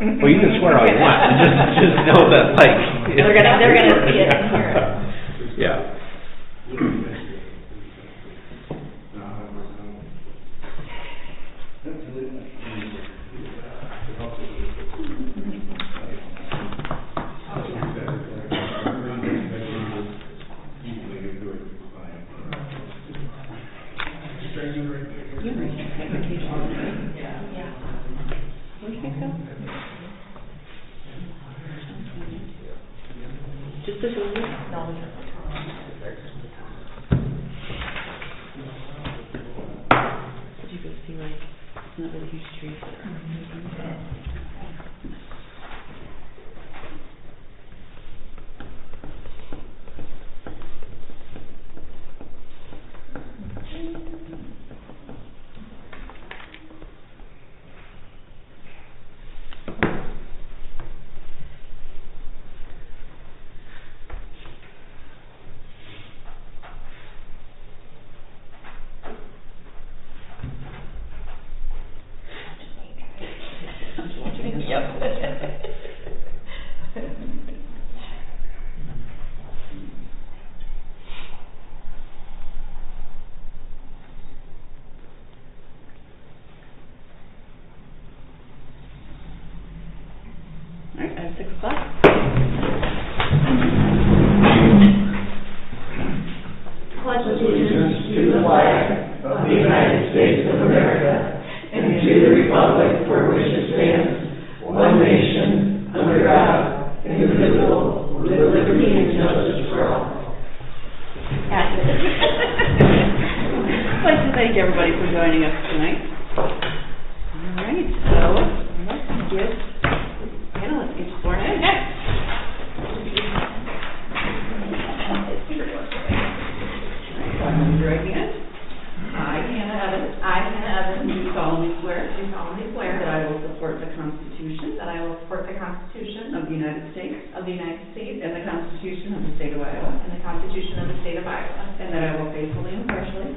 Well, you can swear all you want, just know that, like. They're gonna see it and hear it. Yeah. Just this one? No. Did you go see, like, it's not really huge trees that are Alright, I have 6 o'clock. Pledge allegiance to the flag of the United States of America and to the republic for which it stands, one nation, under God, indivisible, with liberty and justice for all. I'd like to thank everybody for joining us tonight. Alright, so let's get sworn in. Right hand. I, Hannah Evans. Do solemnly swear. That I will support the Constitution. Of the United States. And the Constitution of the State of Iowa. And that I will faithfully and impartially.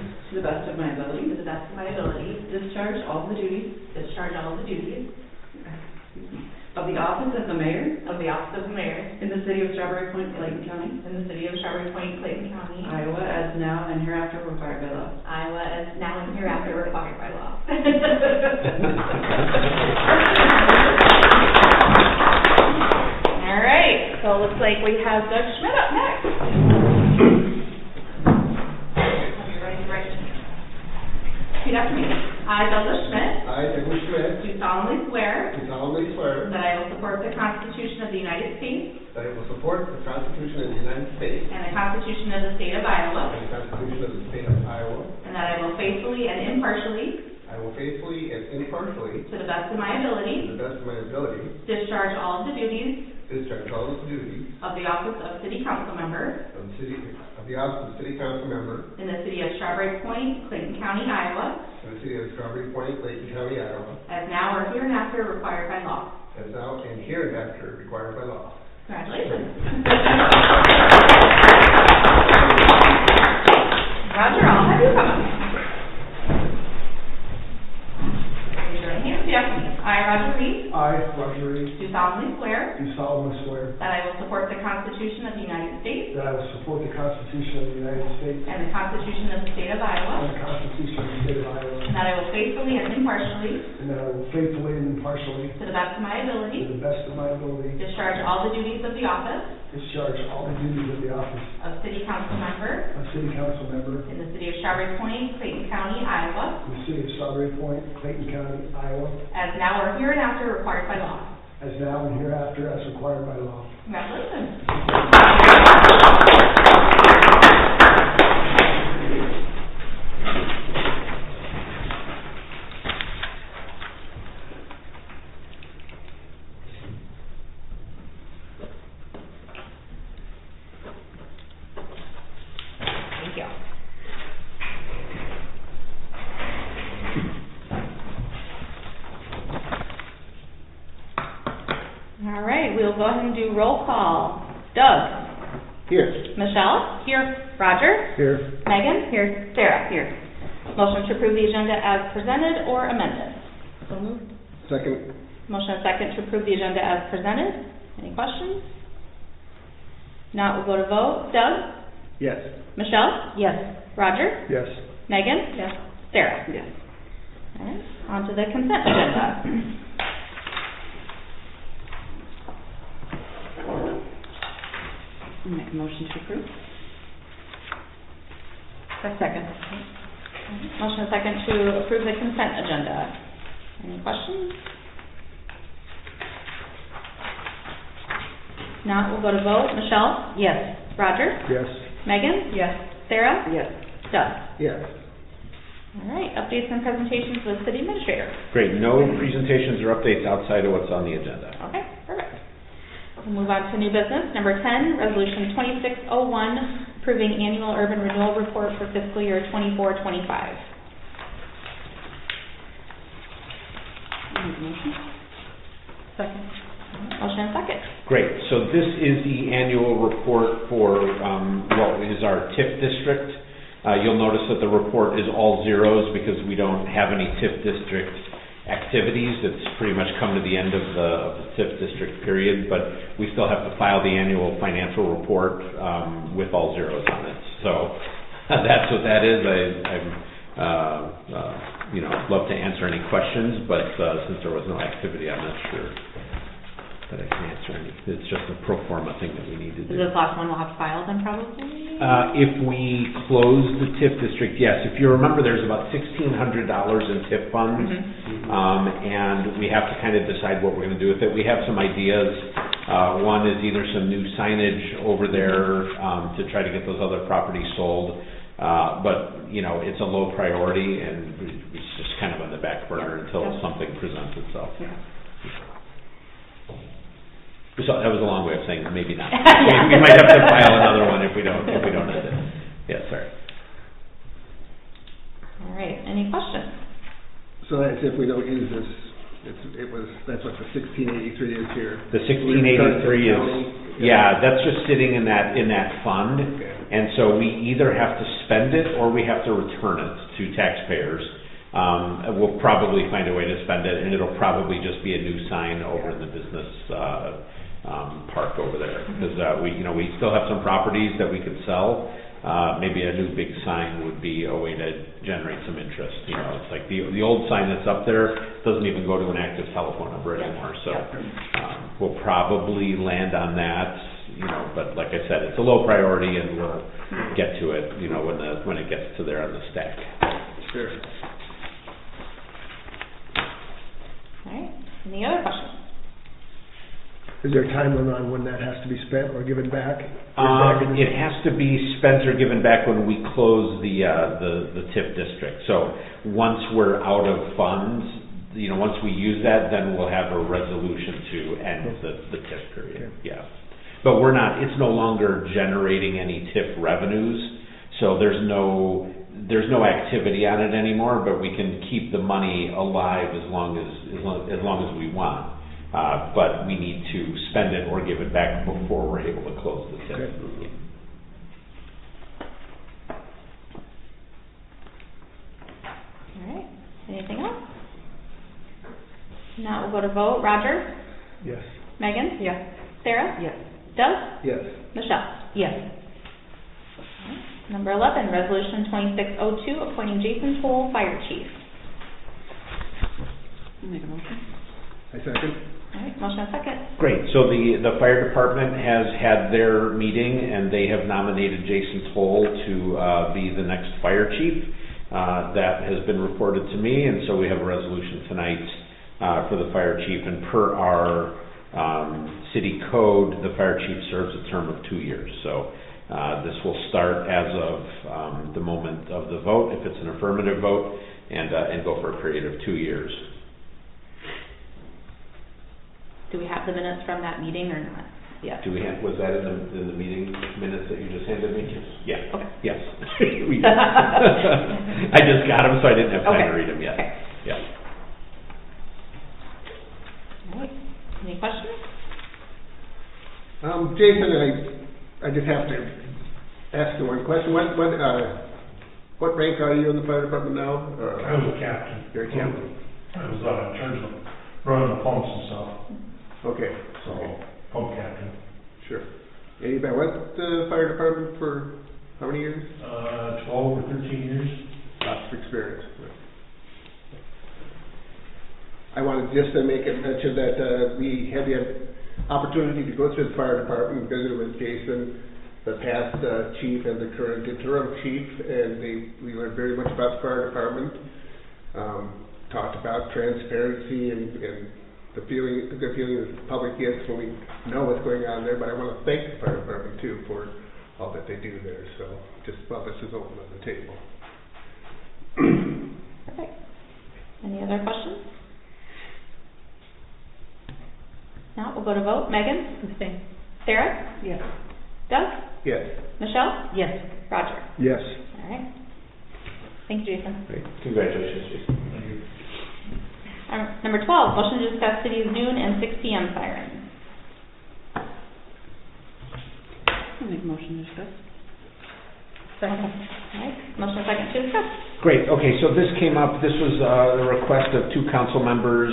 To the best of my ability. Discharge all the duties. Of the office of the mayor. In the city of Strawberry Point, Clayton County. Iowa, as now and hereafter required by law. All right, so it looks like we have Doug Schmidt up next. Repeat after me. I, Douglas Schmidt. Do solemnly swear. That I will support the Constitution of the United States. That I will support the Constitution of the United States. And the Constitution of the State of Iowa. And the Constitution of the State of Iowa. And that I will faithfully and impartially. To the best of my ability. Discharge all of the duties. Of the office of City Council Member. Of the office of City Council Member. In the city of Strawberry Point, Clayton County, Iowa. As now or hereinafter required by law. Congratulations. Roger, I'll have you come up. Raise your right hand. Repeat after me. I, Roger Reed. Do solemnly swear. That I will support the Constitution of the United States. That I will support the Constitution of the United States. And the Constitution of the State of Iowa. And the Constitution of the State of Iowa. And that I will faithfully and impartially. To the best of my ability. Discharge all the duties of the office. Of City Council Member. In the city of Strawberry Point, Clayton County, Iowa. As now or hereinafter required by law. Congratulations. Thank you. All right, we'll go ahead and do roll call. Doug? Here. Michelle? Here. Roger? Here. Megan? Here. Sarah? Here. Motion to approve the agenda as presented or amended? So moved. Second. Motion and second to approve the agenda as presented. Any questions? Not, we'll go to vote. Doug? Yes. Michelle? Yes. Roger? Yes. Megan? Yes. Sarah? Yes. All right, on to the consent agenda. Make a motion to approve? Second. Motion and second to approve the consent agenda. Any questions? Not, we'll go to vote. Michelle? Yes. Roger? Yes. Megan? Yes. Sarah? Yes. Doug? Yes. All right, updates and presentations with city administrator. Great, no presentations or updates outside of what's on the agenda. Okay, perfect. We'll move on to new business. Number 10, Resolution 2601, approving annual urban renewal report for fiscal year 24-25. Second. Motion and second. Great, so this is the annual report for what is our TIF district. You'll notice that the report is all zeros because we don't have any TIF district activities. It's pretty much come to the end of the TIF district period, but we still have to file the annual financial report with all zeros on it. So that's what that is. I'm love to answer any questions, but since there was no activity, I'm not sure that I can answer any. It's just a pro forma thing that we need to do. Is this last one we'll have to file then probably? If we close the TIF district, yes. If you remember, there's about $1,600 in TIF funds, and we have to kind of decide what we're going to do with it. We have some ideas. One is either some new signage over there to try to get those other properties sold, but it's a low priority, and it's just kind of on the back burner until something presents itself. So that was a long way of saying maybe not. We might have to file another one if we don't end it. Yes, sorry. All right, any questions? So that's if we don't use this, that's what the 1683 is here. The 1683 is, that's just sitting in that fund. Okay. And so we either have to spend it or we have to return it to taxpayers. We'll probably find a way to spend it, and it'll probably just be a new sign over in the business park over there, because we still have some properties that we could sell. Maybe a new big sign would be a way to generate some interest. It's like the old sign that's up there doesn't even go to an active telephone number anymore. So we'll probably land on that. But like I said, it's a low priority, and we'll get to it. When it gets to there on the stack. Sure. All right, any other questions? Is there a time limit on when that has to be spent or given back? It has to be spent or given back when we close the TIF district. So once we're out of funds, once we use that, then we'll have a resolution to end the TIF period. Yeah, but it's no longer generating any TIF revenues, so there's no activity on it anymore. But we can keep the money alive as long as we want. But we need to spend it or give it back before we're able to close the TIF. Okay. All right, anything else? Now we'll go to vote. Roger? Yes. Megan? Yes. Sarah? Yes. Doug? Yes. Michelle? Yes. Number 11, Resolution 2602, appointing Jason Toll Fire Chief. Make a motion. I second. All right, motion and second. Great. So the fire department has had their meeting, and they have nominated Jason Toll to be the next fire chief. That has been reported to me, and so we have a resolution tonight for the fire chief. And per our city code, the fire chief serves a term of 2 years. So this will start as of the moment of the vote, if it's an affirmative vote, and go for a period of 2 years. Do we have the minutes from that meeting or not? Yeah. Was that in the meeting minutes that you just handed me? Yeah. Okay. Yes. I just got them, so I didn't have time to read them yet. Okay. Yeah. All right. Any questions? Jason, I just have to ask you one question. What rank are you in the fire department now? I was a captain. You're a captain. I was in terms of running the pumps and stuff, Okay, so, okay, pump captain. sure. And you've been with the fire department for how many years? 12 or 13 years. Lots of experience. I wanted just to make a mention that we had the opportunity to go through the fire department and visit with Jason, the past chief and the current interim chief, and we learned very much about the fire department. Talked about transparency and the good feeling that the public gets when we know what's going on there. But I want to thank the fire department too for all that they do there. So just while this is open on the table. Perfect. Any other questions? No, we'll go to vote. Megan? Abstain. Sarah? Yes. Doug? Yes. Michelle? Yes. Roger? Yes. All right. Thank you, Jason. Great. Congratulations, Jason. Thank you. Number 12, motion to discuss city's noon and 6 p.m. sirens. I'll make a motion to discuss. Second. All right. Motion and second to discuss. Great, okay, so this came up, this was the request of two council members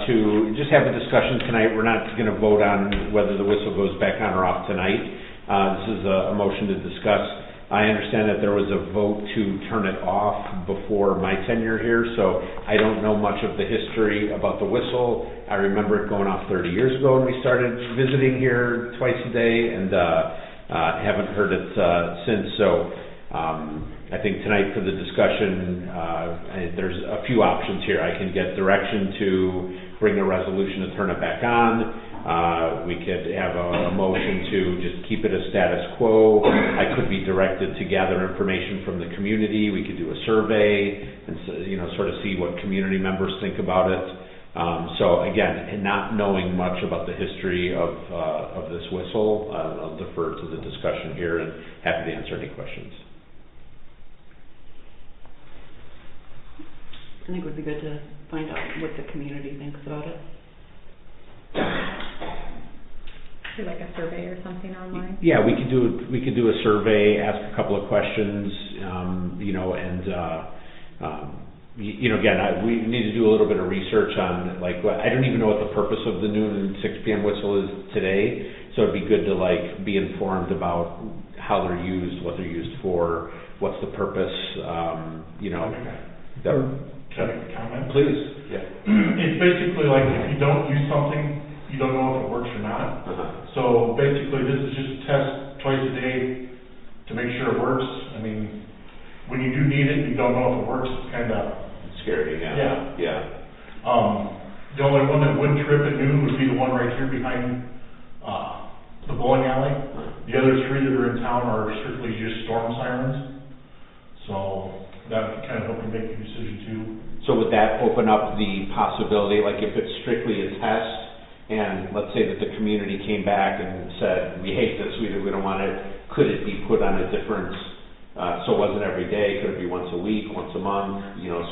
to just have a discussion tonight. We're not going to vote on whether the whistle goes back on or off tonight. This is a motion to discuss. I understand that there was a vote to turn it off before my tenure here, so I don't know much of the history about the whistle. I remember it going off 30 years ago when we started visiting here twice a day, and haven't heard it since. So I think tonight for the discussion, there's a few options here. I can get direction to bring a resolution to turn it back on. We could have a motion to just keep it as status quo. I could be directed to gather information from the community. We could do a survey and sort of see what community members think about it. So again, and not knowing much about the history of this whistle, I'll defer to the discussion here and happy to answer any questions. I think it would be good to find out what the community thinks about it. Do like a survey or something online? Yeah, we could do a survey, ask a couple of questions, again, we need to do a little bit of research on, I don't even know what the purpose of the noon and 6 p.m. whistle is today, so it'd be good to, be informed about how they're used, what they're used for, what's the purpose, Can I make a comment? Please, yeah. It's basically like if you don't use something, you don't know if it works or not. So basically, this is just a test twice a day to make sure it works. I mean, when you do need it, and you don't know if it works, it's kind of Scary, yeah. The only one that wouldn't trip at noon would be the one right here behind the bowling alley. The other three that are in town are strictly just storm sirens. So that would kind of help you make your decision too. So would that open up the possibility, if it's strictly a test, and let's say that the community came back and said, we hate this, we don't want it, could it be put on a different, so it wasn't every day, could it be once a week, once a month,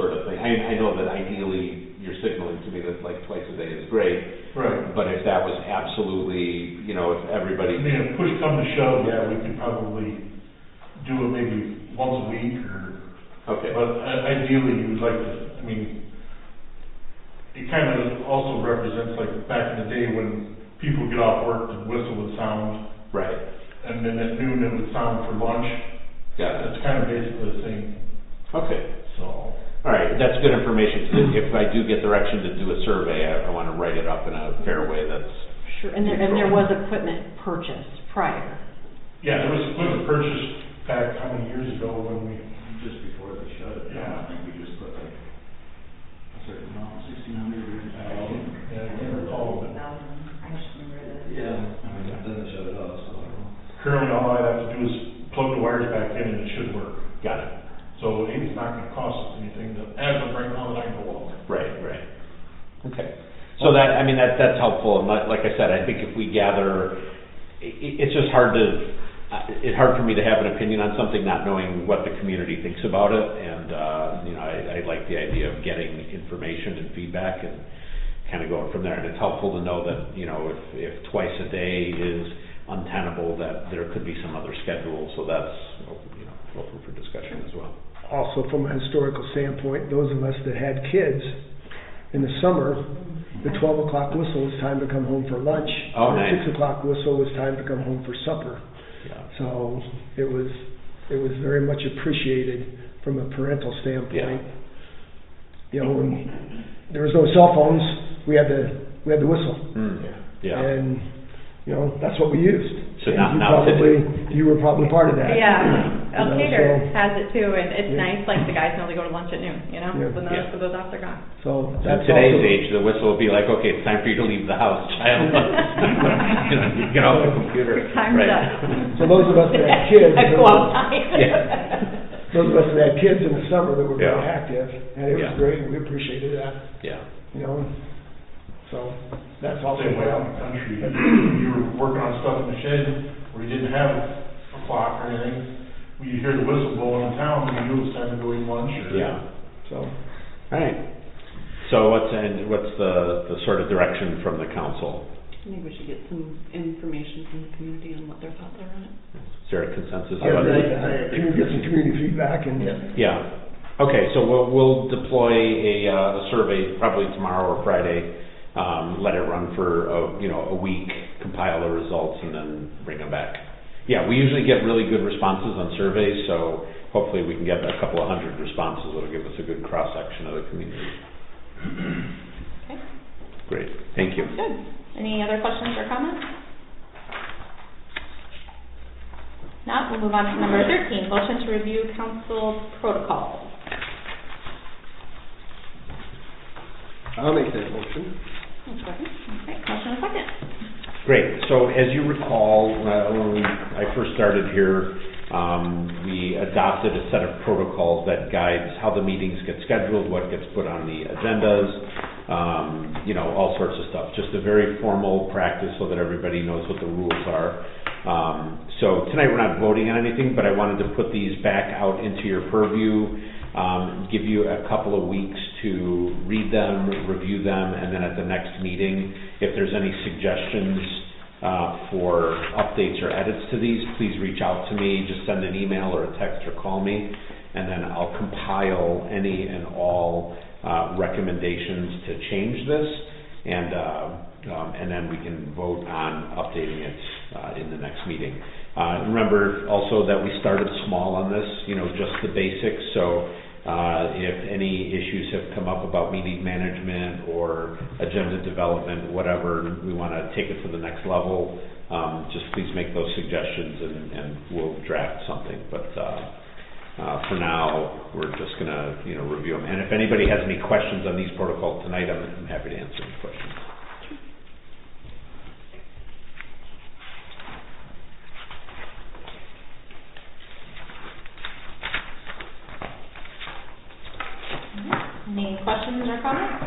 sort of thing? I know that ideally you're signaling to me that twice a day is great. Right. But if that was absolutely, if everybody. I mean, if push come to shove, yeah, we could probably do it maybe once a week or. Okay. But ideally, you would like to, it kind of also represents back in the day when people get off work, the whistle would sound. Right. And then at noon it would sound for lunch. Yeah. It's kind of basically the same. Okay. So. All right, that's good information. If I do get direction to do a survey, I want to write it up in a fair way that's. Sure, and there was equipment purchased prior. Yeah, there was equipment purchased back how many years ago when we. Just before they shut it down, I think we just put a certain amount, 1,600 or. Yeah, I can't recall, but. Yeah, it doesn't shut it off, so. Currently, all I'd have to do is plug the wires back in and it should work. Got it. So it's not going to cost us anything as of right now that I know of. Right. Okay. So that's helpful, and like I said, I think if we gather, it's just hard for me to have an opinion on something not knowing what the community thinks about it, and I like the idea of getting information and feedback and kind of going from there. And it's helpful to know that if twice a day is untenable, that there could be some other schedule. So that's open for discussion as well. Also, from a historical standpoint, those of us that had kids in the summer, The 12 o'clock whistle was time to come home for lunch. Oh, The nice. 6 o'clock whistle was time to come home for supper. Yeah. So it was very much appreciated from a parental standpoint. You know, when there was no cell phones, we had the whistle. Yeah. And, you know, that's what we used. So And now you were probably part of that. Yeah, You know, Elkader so- has it too, and it's Yeah. nice, like the guys know they go to lunch at noon, you know? Yeah. When the rest of those off, they're gone. So In that's today's also, age, the whistle will be like, okay, it's time for you to leave the house, child. You know, you get off the computer. Time's Right. up. So those of us that had kids, I go outside. those of us that had kids in the summer that were very Yeah. active, and it was Yeah. great, and we appreciated that, Yeah. you know? So that's also. Same way out in the country, you were working on stuff in the shed where you didn't have a clock or anything. When you hear the whistle blowing in town, you knew it was time to go eat lunch or. Yeah. So, All right. So what's the sort of direction from the council? I think we should get some information from the community on what their thoughts are on it. Is there a consensus? I about agree. it? Can we get some community feedback and? Yeah. Okay, so we'll deploy a survey probably tomorrow or Friday. Let it run for a week, compile the results, and then bring them back. Yeah, we usually get really good responses on surveys, so hopefully we can get a couple of hundred responses. That'll give us a good cross section of the community. Okay, Great, thank you. good. Any other questions or comments? Not, we'll move on to number 13, motion to review council protocols. I'll make that motion. Okay, motion and second. Great. So as you recall, when I first started here, we adopted a set of protocols that guides how the meetings get scheduled, what gets put on the agendas, all sorts of stuff. Just a very formal practice so that everybody knows what the rules are. So tonight we're not voting on anything, but I wanted to put these back out into your purview, give you a couple of weeks to read them, review them, and then at the next meeting, if there's any suggestions for updates or edits to these, please reach out to me. Just send an email or a text or call me, and then I'll compile any and all recommendations to change this, and then we can vote on updating it in the next meeting. Remember also that we started small on this, just the basics, so if any issues have come up about meeting management or agenda development, whatever, we want to take it to the next level, just please make those suggestions and we'll draft something. But for now, we're just going to review them. And if anybody has any questions on these protocols tonight, I'm happy to answer any questions. Any questions or comments?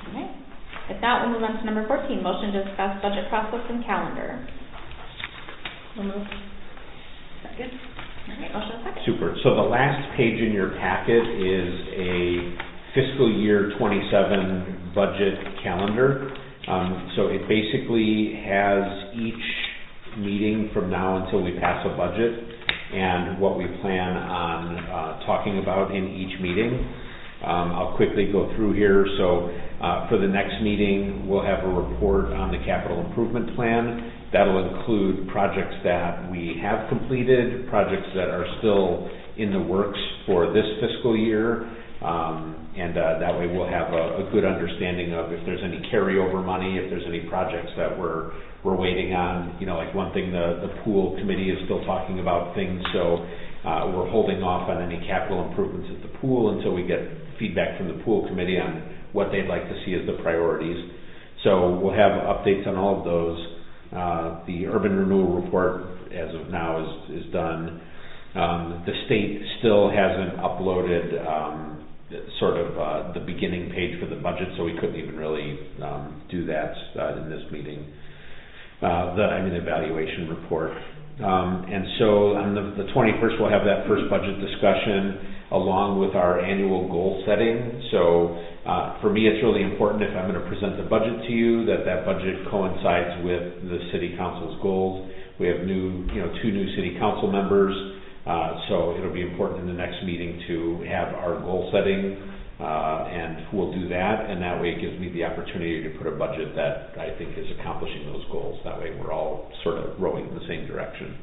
Okay. If not, we'll move on to number 14, motion to discuss budget process and calendar. We'll move. Second. All right, motion and second. Super. So the last page in your packet is a fiscal year 27 budget calendar. So it basically has each meeting from now until we pass a budget and what we plan on talking about in each meeting. I'll quickly go through here. So for the next meeting, we'll have a report on the capital improvement plan. That'll include projects that we have completed, projects that are still in the works for this fiscal year, and that way we'll have a good understanding of if there's any carryover money, if there's any projects that we're waiting on. Like one thing, the pool committee is still talking about things, so we're holding off on any capital improvements at the pool until we get feedback from the pool committee on what they'd like to see as the priorities. So we'll have updates on all of those. The urban renewal report, as of now, is done. The state still hasn't uploaded the beginning page for the budget, so we couldn't even really do that in this meeting. The evaluation report. And so on the 21st, we'll have that first budget discussion along with our annual goal setting. So for me, it's really important if I'm going to present the budget to you that budget coincides with the city council's goals. We have two new city council members, so it'll be important in the next meeting to have our goal setting And we'll do that, and that way it gives me the opportunity to put a budget that I think is accomplishing those goals. That way we're all sort of rowing in the same direction.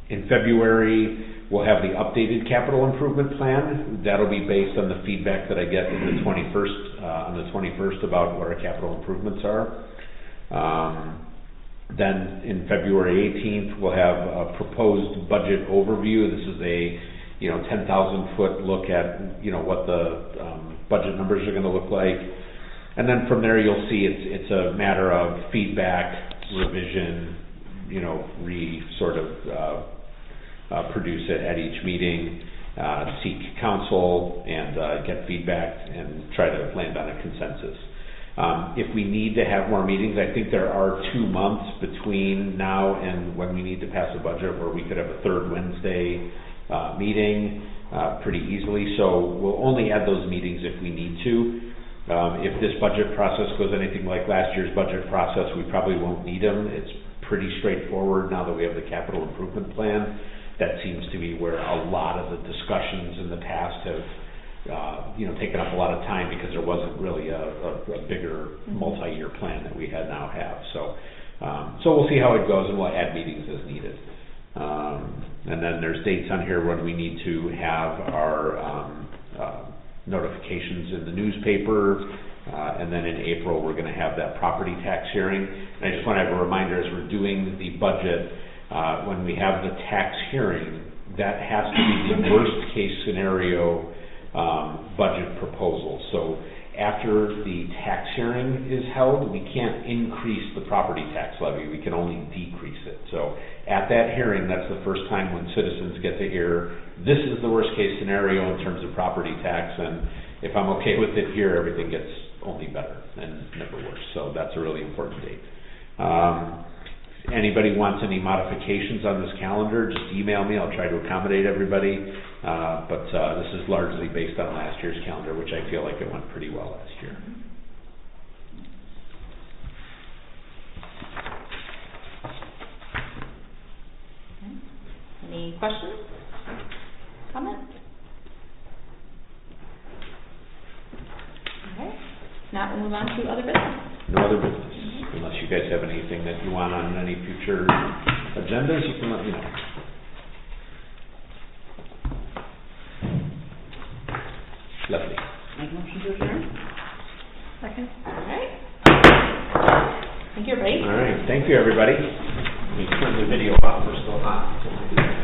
In February, we'll have the updated capital improvement plan. That'll be based on the feedback that I get on the 21st about what our capital improvements are. Then in February 18th, we'll have a proposed budget overview. This is a 10,000 foot look at what the budget numbers are going to look like. And then from there you'll see it's a matter of feedback, revision, produce it at each meeting, seek counsel and get feedback and try to land on a consensus. If we need to have more meetings, I think there are 2 months between now and when we need to pass a budget where we could have a third Wednesday meeting pretty easily. So we'll only add those meetings if we need to. If this budget process goes anything like last year's budget process, we probably won't need them. It's pretty straightforward now that we have the capital improvement plan. That seems to be where a lot of the discussions in the past have taken up a lot of time because there wasn't really a bigger multi-year plan that we now have. So we'll see how it goes, and we'll add meetings as needed. And then there's dates on here when we need to have our notifications in the newspaper, and then in April we're going to have that property tax hearing. And I just want to have a reminder, as we're doing the budget, when we have the tax hearing, that has to be the worst case scenario budget proposal. So after the tax hearing is held, we can't increase the property tax levy, we can only decrease it. So at that hearing, that's the first time when citizens get to hear, this is the worst case scenario in terms of property tax, and if I'm okay with it here, everything gets only better and never worse. So that's a really important date. If anybody wants any modifications on this calendar, just email me, I'll try to accommodate everybody. But this is largely based on last year's calendar, which I feel like it went pretty well last year. Any questions? Comments? Okay. Now we'll move on to other business. No other business. Unless you guys have anything that you want on any future agendas, you can let me know. Lovely. Make motion to adjourn? Second. All right. Thank you, everybody. All right. Thank you, everybody. Let me turn the video off. We're still on.